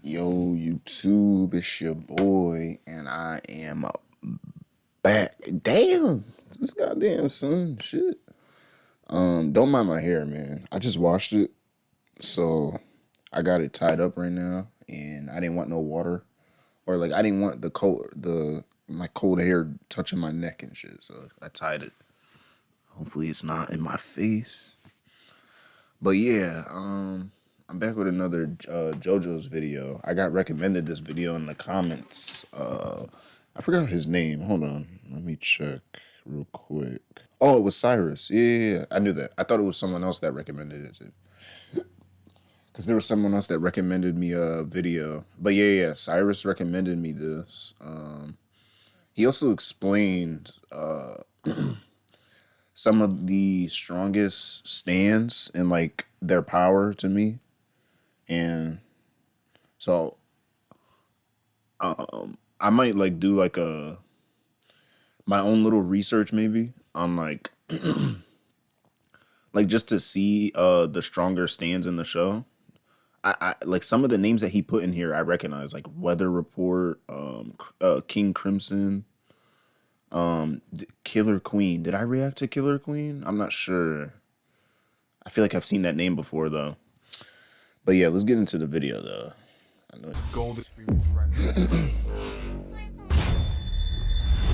Yo, YouTube, it's your boy, and I am back. Damn, this goddamn sun, shit. Don't mind my hair, man. I just washed it, so I got it tied up right now, and I didn't want no water, or like I didn't want my cold hair touching my neck and shit. So I tied it. Hopefully, it's not in my face. But yeah, I'm back with another JoJo's video. I got recommended this video in the comments. I forgot his name. Hold on, let me check real quick. Oh, it was Cyrus. Yeah, I knew that. I thought it was someone else that recommended it. Because there was someone else that recommended me a video. But yeah, Cyrus recommended me this. He also explained some of the strongest stands and like their power to me. And so I might like do like my own little research maybe on like just to see the stronger stands in the show. I like some of the names that he put in here I recognize, like Weather Report, King Crimson, Killer Queen. Did I react to Killer Queen? I'm not sure. I feel like I've seen that name before though. But yeah, let's get into the video though. I know. Gold experience right.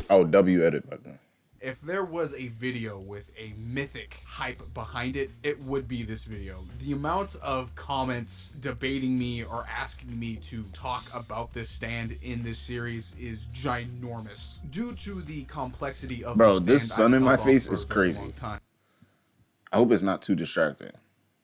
Oh, W edit button. If there was a video with a mythic hype behind it, it would be this video. The amount of comments debating me or asking me to talk about this stand in this series is ginormous due to the complexity of Bro, the stand. this sun I've in my held off face for a is very crazy. long time. I hope it's not too distracting.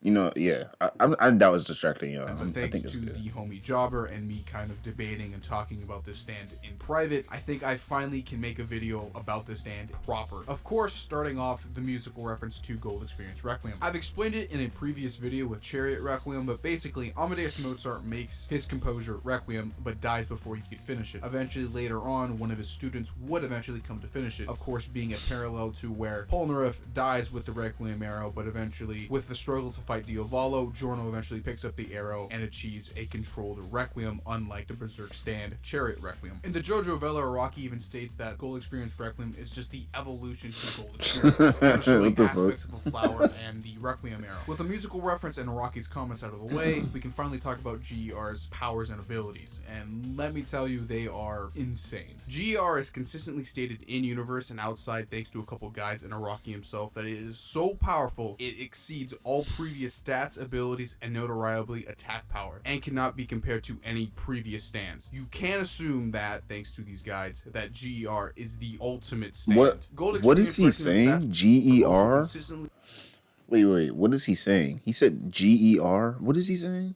You know, yeah. I doubt it's distracting, y'all. But I thanks think it's to good. the homie Jobber and me kind of debating and talking about this stand in private, I think I finally can make a video about this stand proper. Of course, starting off the musical reference to Gold Experience Requiem. I've explained it in a previous video with Chariot Requiem, but basically Amadeus Mozart makes his composure Requiem but dies before he could finish it. Eventually later on, one of his students would eventually come to finish it, of course being a parallel to where Polnareff dies with the Requiem arrow, but eventually with the struggle to fight Diavolo, Giorno eventually picks up the arrow and achieves a controlled Requiem, unlike the Berserk stand Chariot Requiem. In the JoJo Vela, Araki even states that Gold Experience Requiem is just the evolution to Gold Experience, showing aspects of the flower and the Requiem arrow. With a musical reference and Araki's comments out of the way, we can finally talk about GER's powers and abilities, and let me tell you, they are insane. GER is consistently stated in universe and outside, thanks to a couple guys and Araki himself, that it is so powerful it exceeds all previous stats, abilities, and notoriably attack power, and cannot be compared to any previous stands. You can assume that, thanks to these guides, that GER is the ultimate stand. What is he saying? GER? Wait. What is he saying? He said GER. What is he saying?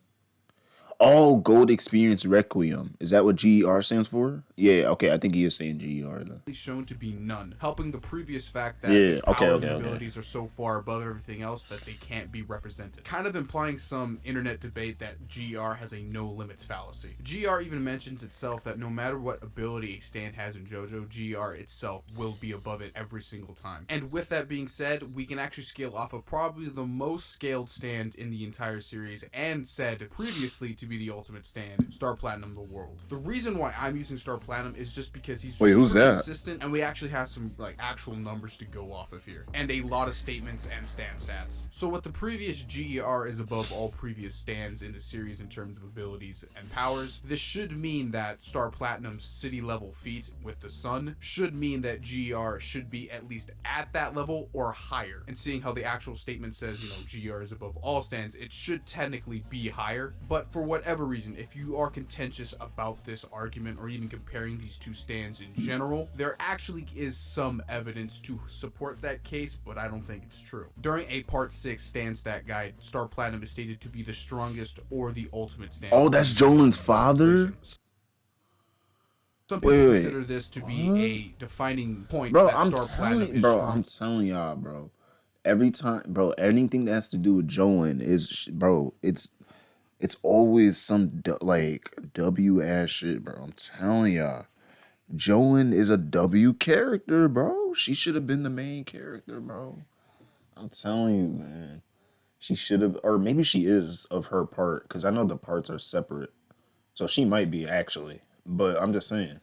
Oh, Gold Experience Requiem. Is that what GER stands for? Yeah, okay. I think he is saying GER though. Shown to be none, helping the previous fact that its powers and abilities are so far above everything else that they can't be represented. Kind of implying some internet debate that GR has a no limits fallacy. GR even mentions itself that no matter what ability a stand has in JoJo, GR itself will be above it every single time. And with that being said, we can actually scale off of probably the most scaled stand in the entire series, and said previously to be the ultimate stand, Star Platinum the World. The reason why I'm using Star Platinum is just because he's super consistent, and we actually have some like actual numbers to go off of here, and a lot of statements and stand stats. So with the previous GER is above all previous stands in the series in terms of abilities and powers, this should mean that Star Platinum's city level feat with the sun should mean that GER should be at least at that level or higher. And seeing how the actual statement says, GER is above all stands, it should technically be higher. But for whatever reason, if you are contentious about this argument or even comparing these two stands in general, there actually is some evidence to support that case, but I don't think it's true. During a part 6 stand stat guide, Star Platinum is stated to be the strongest or the ultimate stand. Oh, that's Jolin's father? Some people consider this to be a defining point. Bro, that I'm telling y'all, bro. Every time, bro, anything that has to do with Jolin is, bro, it's always some like W ass shit, bro. I'm telling y'all. Jolin is a W character, bro. She should have been the main character, bro. I'm telling you, man. She should have, or maybe she is of her part, because I know the parts are separate. So she might be actually, but I'm just saying.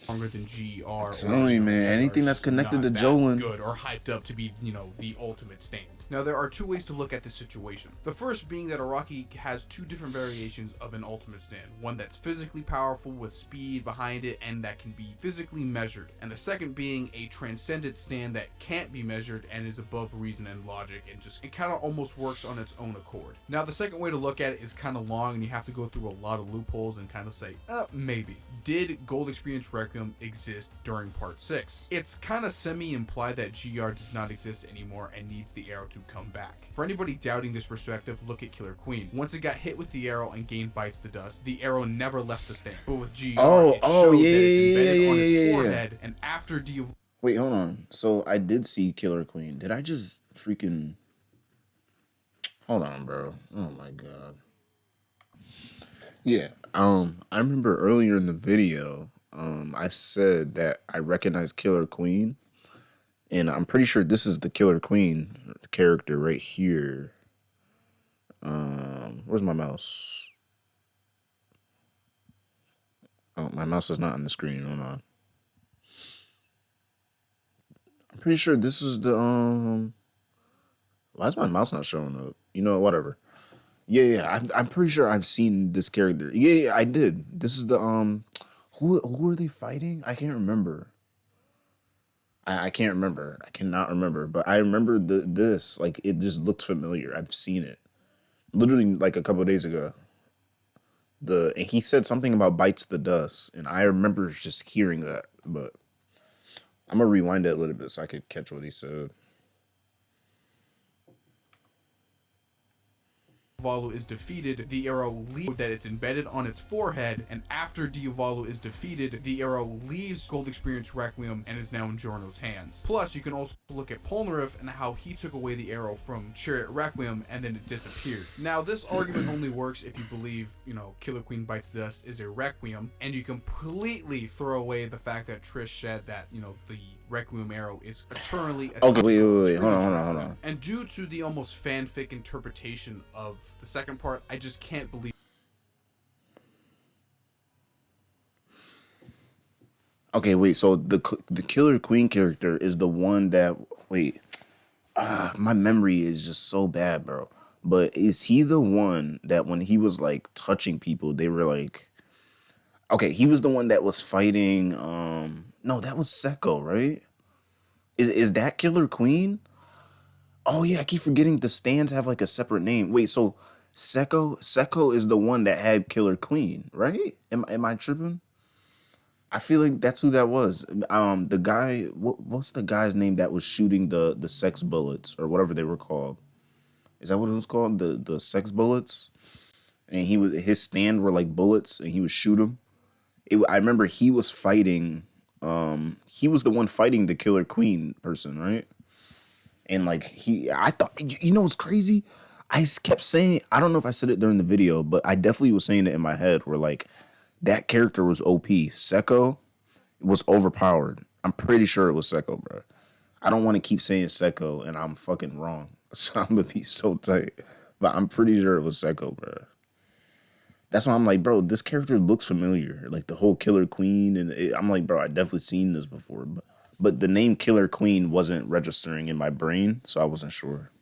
Stronger than I'm GR, or telling you, man. GR Anything is that's just connected to not that Jolin. good or hyped up to be, the ultimate stand. Now, there are two ways to look at this situation. The first being that Araki has two different variations of an ultimate stand. One that's physically powerful with speed behind it and that can be physically measured. And the second being a transcendent stand that can't be measured and is above reason and logic and it kind of almost works on its own accord. Now, the second way to look at it is kind of long and you have to go through a lot of loopholes and kind of say, maybe. Did Gold Experience Requiem exist during Part 6? It's kind of semi-implied that GR does not exist anymore and needs the arrow to come back. For anybody doubting this perspective, look at Killer Queen. Once it got hit with the arrow and gained Bites the Dust, the arrow never left the stand. But with GR, it showed that it's embedded on its forehead, and after Wait, hold on. So I did see Killer Queen. Did I just freaking... Hold on, bro. Oh my god. Yeah. I remember earlier in the video, I said that I recognized Killer Queen, and I'm pretty sure this is the Killer Queen character right here. Where's my mouse? Oh, my mouse is not on the screen. Hold on. I'm pretty sure this is the Why is my mouse not showing up? You know, whatever. Yeah. I'm pretty sure I've seen this character. Yeah, I did. This is the who are they fighting? I can't remember. I can't remember. I cannot remember. But I remember this. Like it just looks familiar. I've seen it. Literally like a couple of days ago. And he said something about bites the dust, and I remember just hearing that. But I'm gonna rewind it a little bit so I could catch what he said. Diavalu is defeated, the arrow leaves that it's embedded on its forehead, and after Diavalu is defeated, the arrow leaves Gold Experience Requiem and is now in Giorno's hands. Plus, you can also look at Polnareff and how he took away the arrow from Chariot Requiem and then it disappeared. Now, this argument only works if you believe, Killer Queen Bites the Dust is a Requiem, and you completely throw away the fact that Trish said that, the Requiem arrow is eternally okay. Wait. Hold on. And due to the almost fanfic interpretation of the second part, I just can't believe. Okay, wait. So the Killer Queen character is the one that my memory is just so bad, bro. But is he the one that when he was like touching people, they were like, okay, he was the one that was fighting. No, that was Seko, right? Is that Killer Queen? Oh yeah, I keep forgetting the stands have like a separate name. Wait, so Seko is the one that had Killer Queen, right? Am I tripping? I feel like that's who that was. The guy, what's the guy's name that was shooting the sex bullets or whatever they were called? Is that what it was called? The sex bullets? And his stand were like bullets, and he would shoot them. I remember he was fighting. He was the one fighting the Killer Queen person, right? And like I thought, you know what's crazy? Kept saying, I don't know if I said it during the video, but I definitely was saying it in my head where like that character was OP. Seko was overpowered. I'm pretty sure it was Seko, bro. I don't want to keep saying Seko and I'm fucking wrong. So I'm gonna be so tight. But I'm pretty sure it was Seko, bro. That's why I'm like, bro, this character looks familiar. Like the whole Killer Queen, and I'm like, bro, I definitely seen this before, but the name Killer Queen wasn't registering in my brain, so I wasn't sure.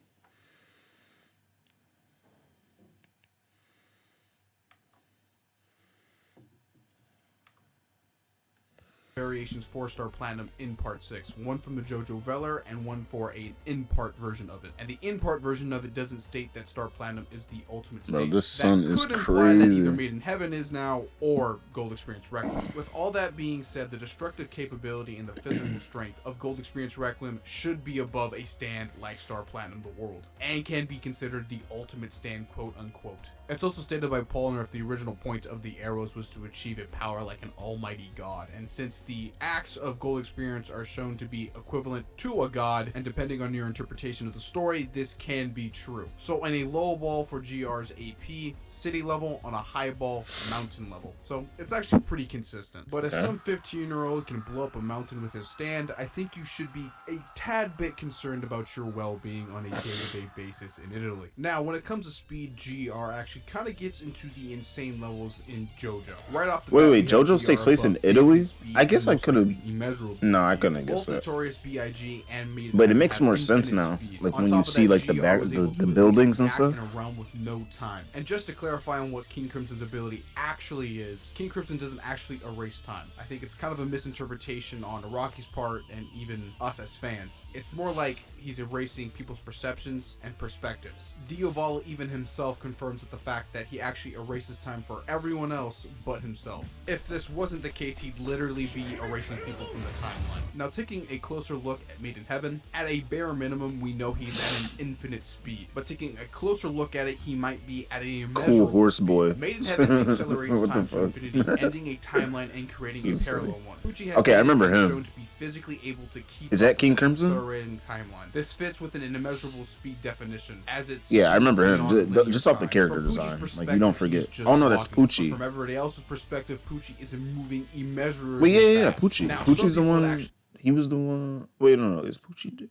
Variations 4-star platinum in part 6, one from the JoJo Veller and one for a in-part version of it. And the in-part version of it doesn't state that star platinum is the ultimate state. Bro, this sun is could crazy. imply that either Made in Heaven is now or Gold Experience Requiem. With all that being said, the destructive capability and the physical strength of Gold Experience Requiem should be above a stand like star platinum the world, and can be considered the ultimate stand, quote unquote. It's also stated by Polnareff the original point of the arrows was to achieve a power like an almighty god, and since the acts of Gold Experience are shown to be equivalent to a god, and depending on your interpretation of the story, this can be true. So on a low ball for GR's AP, city level, on a high ball, mountain level. So it's actually pretty consistent. But if some 15-year-old can blow up a mountain with his stand, I think you should be a tad bit concerned about your well-being on a day-to-day basis in Italy. Now, when it comes to speed, GR actually actually kind of gets into the insane levels in JoJo. Right off the Wait, bat, wait, we have JoJo's takes GR place in above Italy? infinite speed I guess and I most could have. likely immeasurable No, I speed. couldn't guess Both that. Notorious B.I.G. and Maiden But it Heaven makes have more sense infinite now. speed. Like On when you top of see that, like the GR back, was the, able the to buildings get and back stuff. in a realm with no time. And just to clarify on what King Crimson's ability actually is, King Crimson doesn't actually erase time. I think it's kind of a misinterpretation on Araki's part and even us as fans. It's more like he's erasing people's perceptions and perspectives. Diovala even himself confirms with the fact that he actually erases time for everyone else but himself. If this wasn't the case, he'd literally be erasing people from the timeline. Now, taking a closer look at Maiden Heaven, at a bare minimum, we know he's at an infinite speed. But taking a closer look at it, he might be at a Cool horse speed. boy. Maiden Heaven accelerates What the time to fuck? infinity, ending a timeline and creating a parallel one. Pucci has Okay, I remember been him. shown to be physically able to keep Is that up King with Crimson? accelerating timeline. This fits with an immeasurable speed definition, as it's Yeah, I remember him. beyond linear Just off the time. character From Pucci's design. Like, you perspective, don't he's forget. just Oh, no, that's walking, but Pucci. from everybody else's perspective, Pucci is moving immeasurably Wait, yeah, fast. Pucci. Now, Pucci's the some people one. actually He was the one. Wait, no, is Pucci?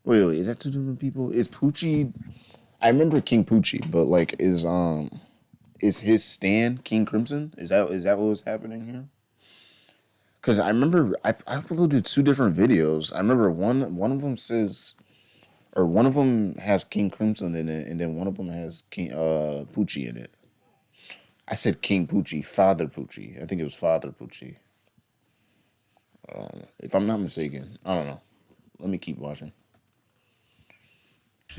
Wait, is that two different people? Is Pucci? I remember King Pucci, but like, is his stand King Crimson? Is that what was happening here? Because I remember I uploaded two different videos. I remember one of them says, or one of them has King Crimson in it, and then one of them has King Pucci in it. I said King Pucci, Father Pucci. I think it was Father Pucci. If I'm not mistaken, I don't know. Let me keep watching.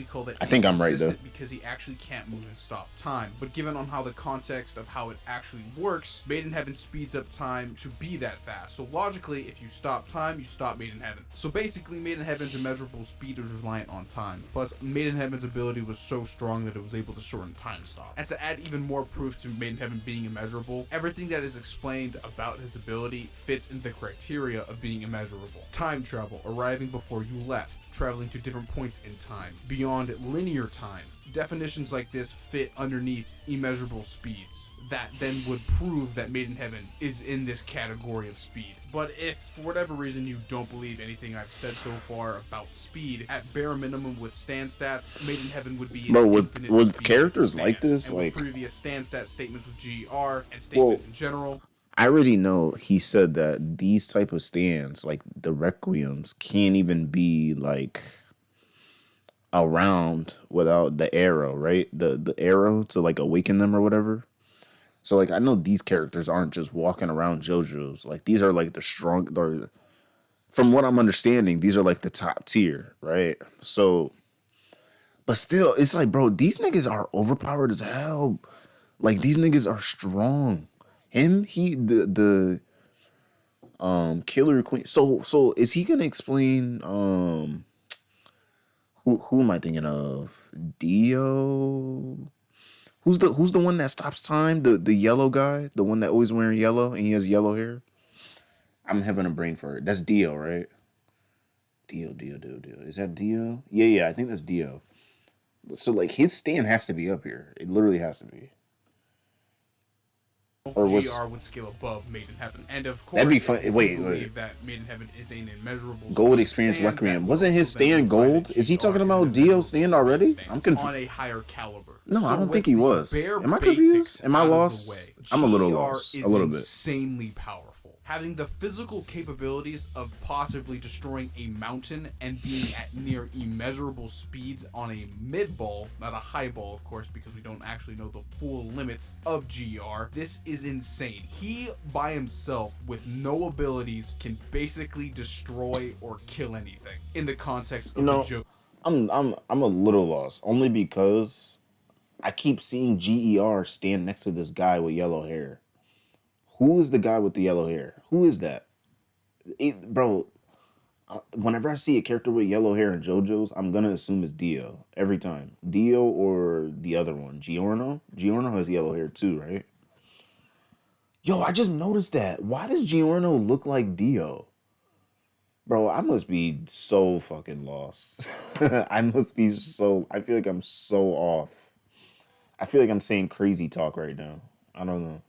call that I think I'm right though. inconsistent because he actually can't move and stop time. But given on how the context of how it actually works, Maiden Heaven speeds up time to be that fast. So logically, if you stop time, you stop Maiden Heaven. So basically, Maiden Heaven's immeasurable speed is reliant on time. Plus, Maiden Heaven's ability was so strong that it was able to shorten time stop. And to add even more proof to Maiden Heaven being immeasurable, everything that is explained about his ability fits into the criteria of being immeasurable. Time travel, arriving before you left, traveling to different points in time, beyond linear time. Definitions like this fit underneath immeasurable speeds. That then would prove that Maiden Heaven is in this category of speed. But if, for whatever reason, you don't believe anything I've said so far about speed, at bare minimum with stand stats, Maiden Heaven would be an Bro, infinite with speed characters stand. like this, and like, with previous stand stat statements with GR and statements in general, I already know he said that these type of stands, like the Requiems, can't even be like around without the arrow, right? The arrow to like awaken them or whatever. So like I know these characters aren't just walking around JoJo's. Like these are like the strong, or from what I'm understanding, these are like the top tier, right? So, but still, it's like, bro, these niggas are overpowered as hell. Like these niggas are strong. Him, he the Killer Queen. So is he gonna explain who am I thinking of? Dio. Who's the one that stops time? The yellow guy, the one that always wearing yellow and he has yellow hair. I'm having a brain for it. That's Dio, right? Dio. Is that Dio? Yeah. I think that's Dio. So like his stand has to be up here. It literally has to be. Or was GR would scale above Maiden Heaven. And of course, that'd be if fun? you Wait, believe that Maiden Heaven is an immeasurable Gold speed experience stand, Requiem. that Wasn't his also then stand imply that gold? Is he GR talking is an about Dio immeasurable stand speed already? stand I'm confused. on a higher caliber. No, I So don't with think he the was. bare Am I basics confused? Am I out of the lost? way, I'm a little GR lost. is A little bit. insanely powerful. Having the physical capabilities of possibly destroying a mountain and being at near immeasurable speeds on a mid ball, not a high ball, of course, because we don't actually know the full limits of GR. This is insane. He, by himself, with no abilities, can basically destroy or kill anything in the context of the joke. I'm a little lost only because I keep seeing GER stand next to this guy with yellow hair. Who is the guy with the yellow hair? Who is that? Bro, whenever I see a character with yellow hair in JoJo's, I'm gonna assume it's Dio every time. Dio or the other one, Giorno. Giorno has yellow hair too, right? Yo, I just noticed that. Why does Giorno look like Dio? Bro, I must be so fucking lost. I must be so. I feel like I'm so off. I feel like I'm saying crazy talk right now. I don't know.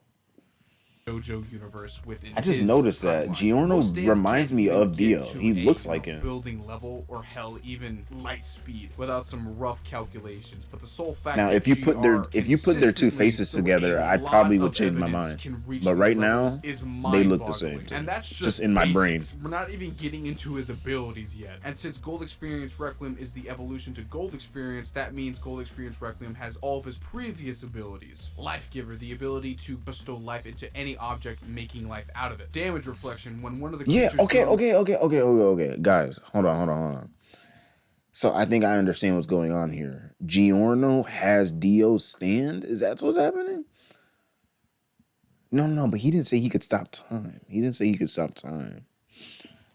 JoJo universe within I just his noticed that timeline. Giorno Most stands reminds can't me even of get Dio. to He a, looks like him. building level or hell even light speed without some rough calculations. But the sole fact Now, that if you put their GR two consistently faces through together, a I lot probably would of change my evidence mind. can reach But these right levels now, is they look the same mind-boggling. to And me. that's Just in my brain. basics. We're not even getting into his abilities yet. And since Gold Experience Requiem is the evolution to Gold Experience, that means Gold Experience Requiem has all of his previous abilities. Life Giver, the ability to bestow life into any object, making life out of it. Damage Reflection, when one of the Yeah, creatures okay. Guys, hold on. So I think I understand what's going on here. Giorno has Dio's stand? Is that what's happening? No, but he didn't say he could stop time.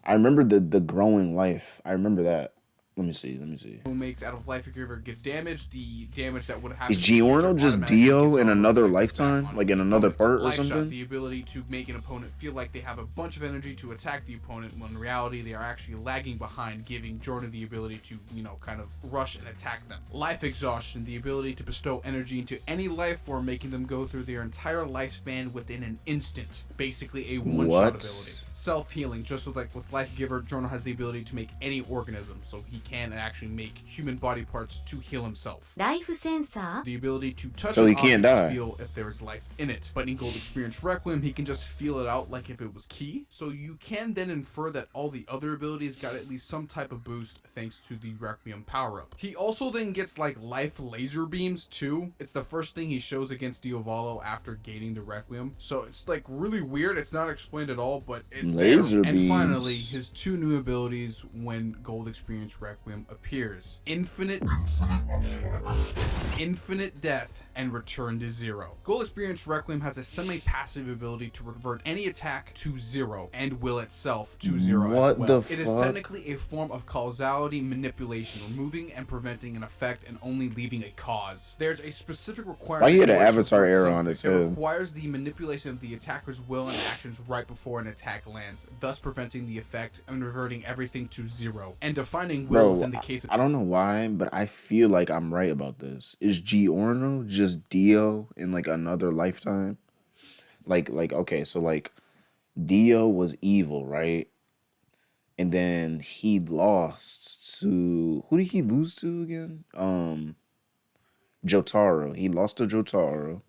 I remember the growing life. I remember that. Let me see. makes out of Life Giver gets damaged, the damage that would happen Is to the creature Giorno just automatically Dio gets in another reflected back lifetime? onto Like in the another opponent. part or Life Shot, something? the ability to make an opponent feel like they have a bunch of energy to attack the opponent when in reality they are actually lagging behind, giving Jordan the ability to, kind of rush and attack them. Life Exhaustion, the ability to bestow energy into any life form, making them go through their entire lifespan within an instant. Basically a one-shot ability. Self-healing, just with Life Giver, Jorno has the ability to make any organism, so he can actually make human body parts to heal himself. Life sensor. The ability to touch So an he can't object die. to feel if there is life in it. But in Gold Experience Requiem, he can just feel it out like if it was key. So you can then infer that all the other abilities got at least some type of boost thanks to the Requiem power-up. He also then gets life laser beams too. It's the first thing he shows against Diavolo after gaining the Requiem. So it's really weird. It's not explained at all, but it's Laser there. beams. And finally, his two new abilities when Gold Experience Requiem appears. Infinite Death and Return to Zero. Gold Experience Requiem has a semi-passive ability to revert any attack to zero and will itself to zero What as well. the It is fuck? technically a form of causality manipulation, removing and preventing an effect and only leaving a cause. There's a specific requirement. Why he had an for it to avatar work arrow safely. on his It head? requires the manipulation of the attacker's will and actions right before an attack lands, thus preventing the effect and reverting everything to zero, and defining will Bro, within the case of I don't know why, but I feel like I'm right about this. Is Giorno just Dio in another lifetime? Okay, so Dio was evil, right? And then he lost to who did he lose to again? Jotaro. He lost to Jotaro,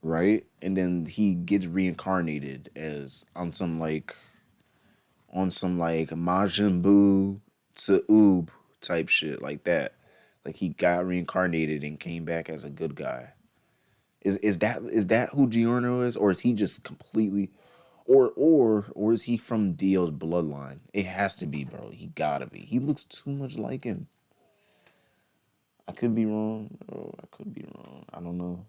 right? And then he gets reincarnated as on some Majin Buu to Oob type shit like that. Like he got reincarnated and came back as a good guy. Is that who Giorno is, or is he just completely, or is he from Dio's bloodline? It has to be, bro. He gotta be. He looks too much like him. I could be wrong. Bro. I could be wrong. I don't know.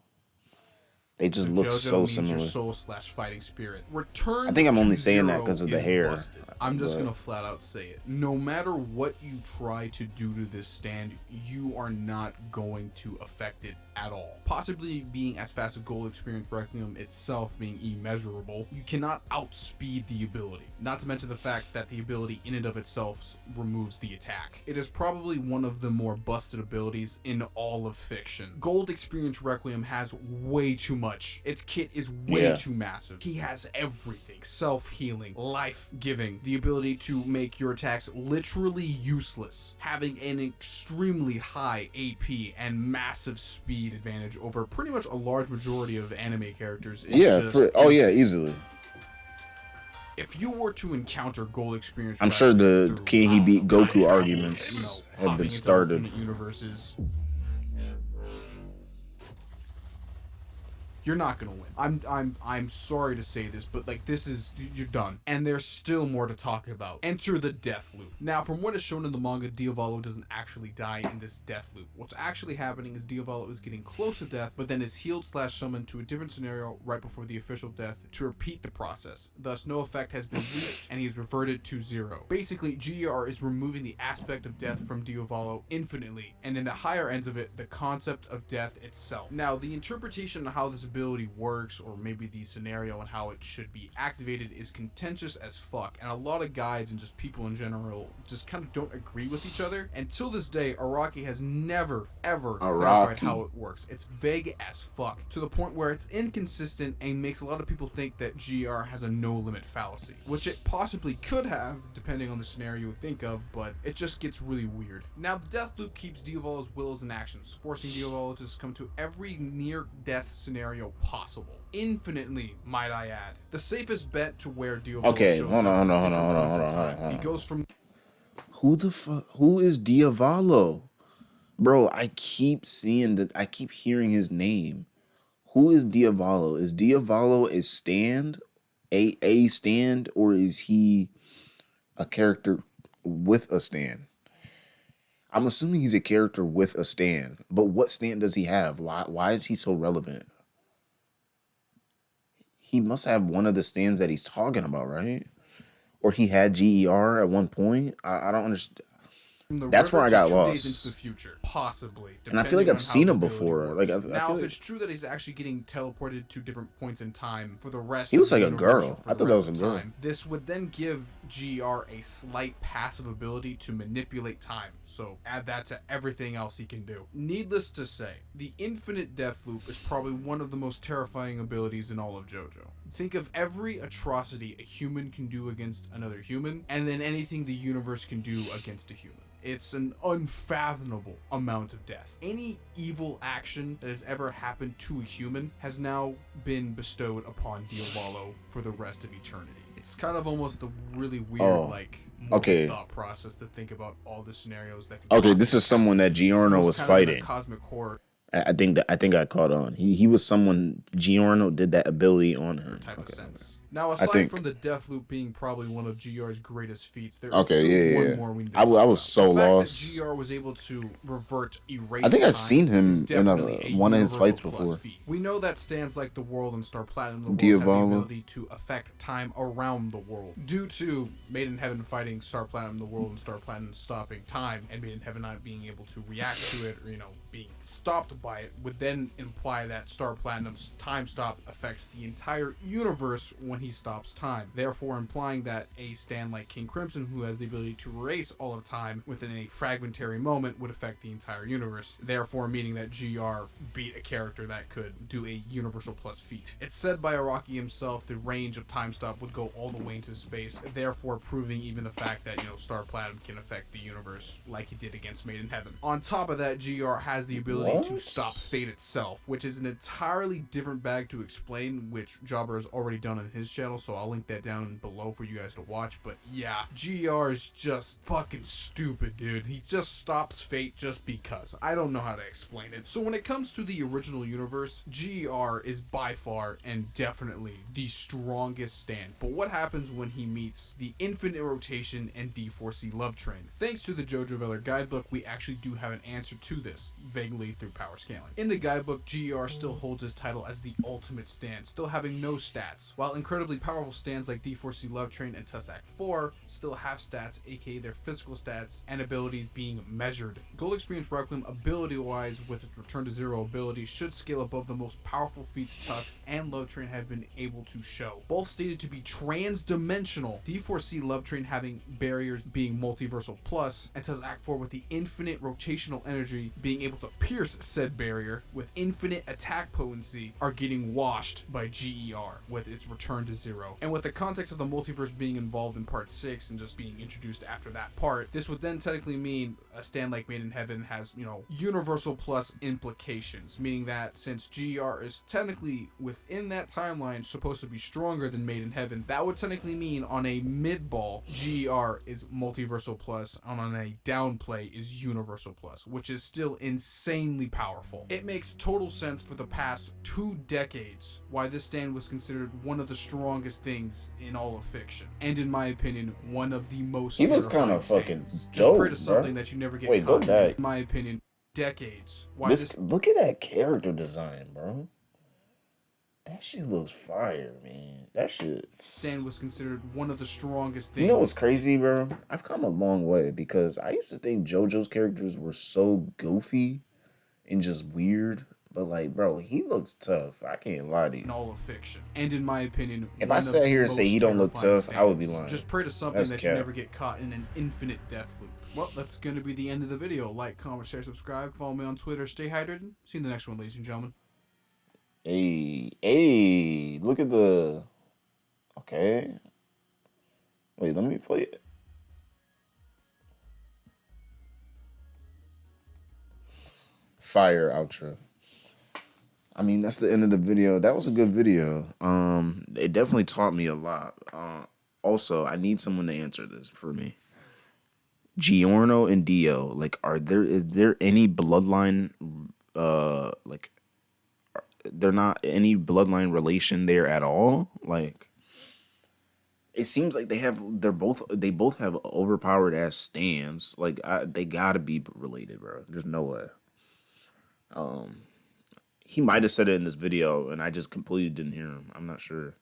They just look JoJo so means similar. your soul/fighting spirit. Return I think I'm only to saying that zero 'cause of the is hair, busted. I'm just but- gonna flat out say it. No matter what you try to do to this stand, you are not going to affect it at all. Possibly being as fast as Gold Experience Requiem itself being immeasurable, you cannot outspeed the ability. Not to mention the fact that the ability in and of itself removes the attack. It is probably one of the more busted abilities in all of fiction. Gold Experience Requiem has way too much. Its kit is way too massive. He has everything. Self-healing, life-giving, the ability to make your attacks literally useless, having an extremely high AP and massive speed advantage over pretty much a large majority of anime characters. It's just insane. Easily. If you were to encounter Gold Experience, I'm sure Requiem the through, can he beat time Goku travel, arguments have hopping been into started. alternate universes, you're not gonna win. I'm sorry to say this, but this is, you're done. And there's still more to talk about. Enter the death loop. Now, from what is shown in the manga, Diavolo doesn't actually die in this death loop. What's actually happening is Diavolo is getting close to death, but then is healed/summoned to a different scenario right before the official death to repeat the process. Thus, no effect has been reached, and he is reverted to zero. Basically, GR is removing the aspect of death from Diavolo infinitely, and in the higher ends of it, the concept of death itself. Now, the interpretation of how this ability works, or maybe the scenario and how it should be activated, is contentious as fuck, and a lot of guides and just people in general just kind of don't agree with each other. Until this day, Araki has never ever clarified how it works. It's vague as fuck, to the point where it's inconsistent and makes a lot of people think that GR has a no limit fallacy, which it possibly could have depending on the scenario you think of, but it just gets really weird. Now, the death loop keeps Diavolo's wills and actions, forcing Diavolo to succumb to every near death scenario possible. Infinitely, might I add. The safest bet to where Diavolo shows up is he goes from who is Diavolo? Bro, I keep seeing that. I keep hearing his name. Who is Diavolo? Is Diavolo a stand, a stand, or is he a character with a stand? I'm assuming he's a character with a stand, but what stand does he have? Why is he so relevant? He must have one of the stands that he's talking about, right? Or he had GER at one point. I don't understand. from the That's river where I to got 2 days into lost. the future, possibly. And I feel like I've seen him before. Like I Now, feel if like it's true that he's actually getting teleported to different points in time for the rest he of looks the like a universe, girl. for I the thought that rest was a of girl. time, this would then give GR a slight passive ability to manipulate time. So add that to everything else he can do. Needless to say, the infinite death loop is probably one of the most terrifying abilities in all of JoJo. Think of every atrocity a human can do against another human, and then anything the universe can do against a human. It's an unfathomable amount of death. Any evil action that has ever happened to a human has now been bestowed upon Diavolo for the rest of eternity. It's kind of almost a really weird, morbid thought process to think about all the scenarios that could. Okay, this is someone that Giorno was fighting. Cosmic horror. I think I caught on. He was someone Giorno did that ability on him. Type of sense. Now, aside from the death loop being probably one of GR's greatest feats, there is still one more we need to talk about. I was so lost. The fact that GR was able to erase I think I've seen him in one of his fights before. We know that stands like the World and Star Platinum the World have the ability to affect time around the world. Due to Made in Heaven fighting Star Platinum the World and Star Platinum stopping time, and Made in Heaven not being able to react to it, or, being stopped by it, would then imply that Star Platinum's time stop affects the entire universe when he stops time, therefore implying that a stand like King Crimson, who has the ability to erase all of time within a fragmentary moment, would affect the entire universe, therefore meaning that GR beat a character that could do a universal plus feat. It's said by Araki himself the range of time stop would go all the way into space, therefore proving even the fact that, Star Platinum can affect the universe like he did against Made in Heaven. On top of that, GR has the ability to stop fate itself, which is an entirely different bag to explain, which Jobber has already done on his channel, so I'll link that down below for you guys to watch. But yeah, GR is just fucking stupid, dude. He just stops fate just because. I don't know how to explain it. So when it comes to the original universe, GR is by far and definitely the strongest stand. But what happens when he meets the infinite rotation and D4C love train? Thanks to the JoJo Valor guidebook, we actually do have an answer to this, vaguely through power scaling. In the guidebook, GR still holds his title as the ultimate stand, still having no stats, while incredibly powerful stands like D4C Love Train and Tussac 4 still have stats, aka their physical stats and abilities being measured. Gold Experience Requiem, ability-wise, with its Return to Zero ability, should scale above the most powerful feats Tusk and Love Train have been able to show. Both stated to be trans-dimensional, D4C Love Train having barriers being multiversal plus, and Tussac 4 with the infinite rotational energy being able to pierce said barrier with infinite attack potency are getting washed by GER with its Return to Zero. And with the context of the multiverse being involved in part 6 and just being introduced after that part, this would then technically mean a stand like Made in Heaven has, universal plus implications, meaning that since GER is technically within that timeline supposed to be stronger than Made in Heaven, that would technically mean on a mid ball, GER is multiversal plus, and on a down play is universal plus, which is still insanely powerful. It makes total sense for the past 2 decades why this stand was considered one of the strongest things in all of fiction, and in my opinion, one of the most. He looks kind of fucking stands. dope, Just pray to something bro. that you never get Wait, caught go back. in my opinion, decades. Why look at that character design, bro. That shit looks fire, man. That shit. Stand was considered one of the strongest things. You know what's crazy, bro? I've come a long way because I used to think JoJo's characters were so goofy and just weird. But like, bro, he looks tough. I can't lie to you. In all of fiction, and in my opinion, If I one of sat the here and say he most don't look terrifying tough, I would be stands. lying. Just pray to something That's that you cap. never get caught in an infinite death loop. Well, that's gonna be the end of the video. Like, comment, share, subscribe. Follow me on Twitter. Stay hydrated. See you in the next one, ladies and gentlemen. Hey, look at the. Okay. Wait, let me play it. Fire outro. I mean, that's the end of the video. That was a good video. It definitely taught me a lot. Also, I need someone to answer this for me. Giorno and Dio, like, is there any bloodline, like, they're not any bloodline relation there at all? Like, it seems like they both have overpowered ass stands. Like, they gotta be related, bro. There's no way. He might have said it in this video, and I just completely didn't hear him. I'm not sure,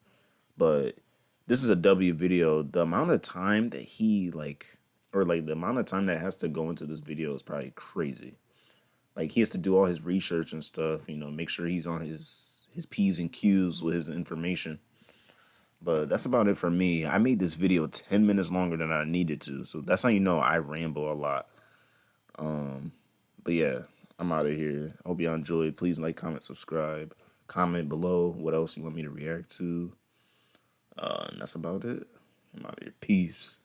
but this is a W video. The amount of time that he the amount of time that has to go into this video is probably crazy. Like, he has to do all his research and stuff. Make sure he's on his P's and Q's with his information. But that's about it for me. I made this video 10 minutes longer than I needed to, so that's how you know I ramble a lot. But yeah, I'm out of here. Hope y'all enjoyed. Please like, comment, subscribe. Comment below what else you want me to react to. And that's about it. I'm out of here. Peace.